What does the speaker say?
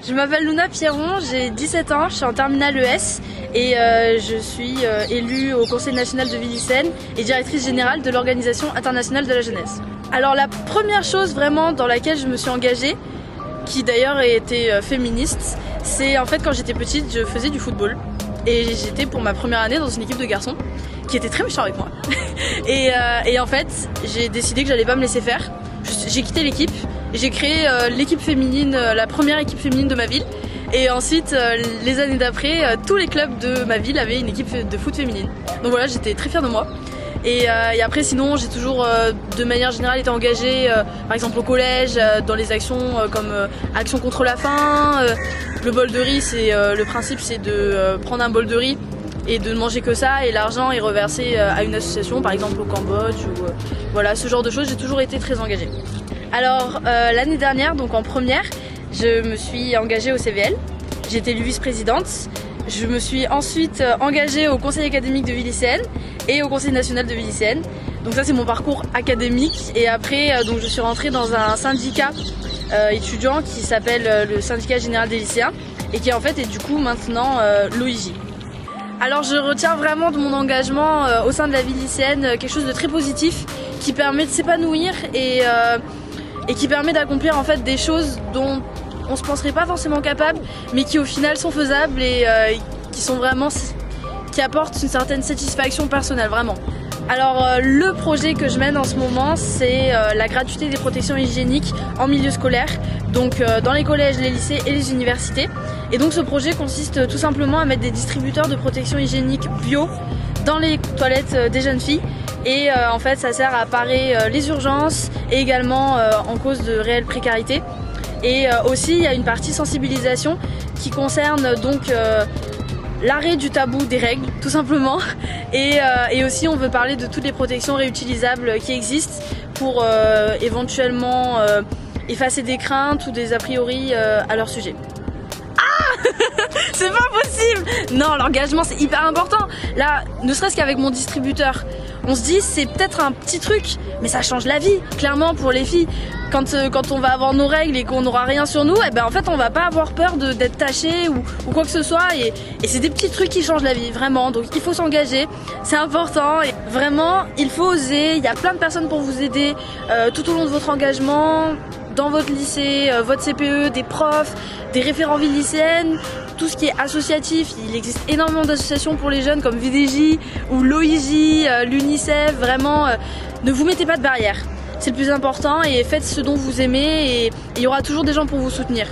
Je m'appelle Luna Pierron, j'ai 17 ans, je suis en terminale ES et je suis élue au Conseil national de Vie-Lycéenne et directrice générale de l'Organisation internationale de la jeunesse. Alors la première chose vraiment dans laquelle je me suis engagée, qui d'ailleurs était féministe, c'est en fait quand j'étais petite, je faisais du football et j'étais pour ma première année dans une équipe de garçons qui était très méchant avec moi. et en fait, j'ai décidé que j'allais pas me laisser faire. J'ai quitté l'équipe, j'ai créé l'équipe féminine, la première équipe féminine de ma ville. Et ensuite, les années d'après, tous les clubs de ma ville avaient une équipe de foot féminine. Donc voilà, j'étais très fière de moi. Et après, sinon, j'ai toujours, de manière générale, été engagée, par exemple au collège, dans les actions comme Action contre la faim. Le bol de riz, le principe, c'est de prendre un bol de riz et de ne manger que ça, et l'argent est reversé à une association, par exemple au Cambodge, ou voilà, ce genre de choses. J'ai toujours été très engagée. Alors l'année dernière, donc en première, je me suis engagée au CVL, j'ai été élue vice-présidente. Je me suis ensuite engagée au conseil académique de Vie-Lycéenne et au conseil national de Vie-Lycéenne. Donc ça, c'est mon parcours académique. Et après, donc je suis rentrée dans un syndicat étudiant qui s'appelle le syndicat général des lycéens et qui en fait est du coup maintenant l'OIJ. Alors je retiens vraiment de mon engagement au sein de la vie lycéenne quelque chose de très positif qui permet de s'épanouir et qui permet d'accomplir en fait des choses dont on se penserait pas forcément capable, mais qui au final sont faisables et qui apportent une certaine satisfaction personnelle, vraiment. Alors le projet que je mène en ce moment, c'est la gratuité des protections hygiéniques en milieu scolaire, donc dans les collèges, les lycées et les universités. Et donc ce projet consiste tout simplement à mettre des distributeurs de protections hygiéniques bio dans les toilettes des jeunes filles. Et en fait ça sert à parer les urgences et également en cause de réelle précarité. Et aussi il y a une partie sensibilisation qui concerne donc l'arrêt du tabou des règles, tout simplement. Et aussi on veut parler de toutes les protections réutilisables qui existent pour éventuellement effacer des craintes ou des a priori à leur sujet. C'est pas possible! Non, l'engagement c'est hyper important. Là, ne serait-ce qu'avec mon distributeur, on se dit c'est peut-être un petit truc, mais ça change la vie, clairement pour les filles. Quand on va avoir nos règles et qu'on n'aura rien sur nous, et ben en fait on va pas avoir peur d'être taché ou quoi que ce soit. Et c'est des petits trucs qui changent la vie, vraiment. Donc il faut s'engager, c'est important. Et vraiment, il faut oser. Il y a plein de personnes pour vous aider tout au long de votre engagement. Dans votre lycée, votre CPE, des profs, des référents vie lycéenne, tout ce qui est associatif. Il existe énormément d'associations pour les jeunes comme VDJ ou l'OIJ, l'UNICEF. Vraiment, ne vous mettez pas de barrières. C'est le plus important et faites ce dont vous aimez et il y aura toujours des gens pour vous soutenir.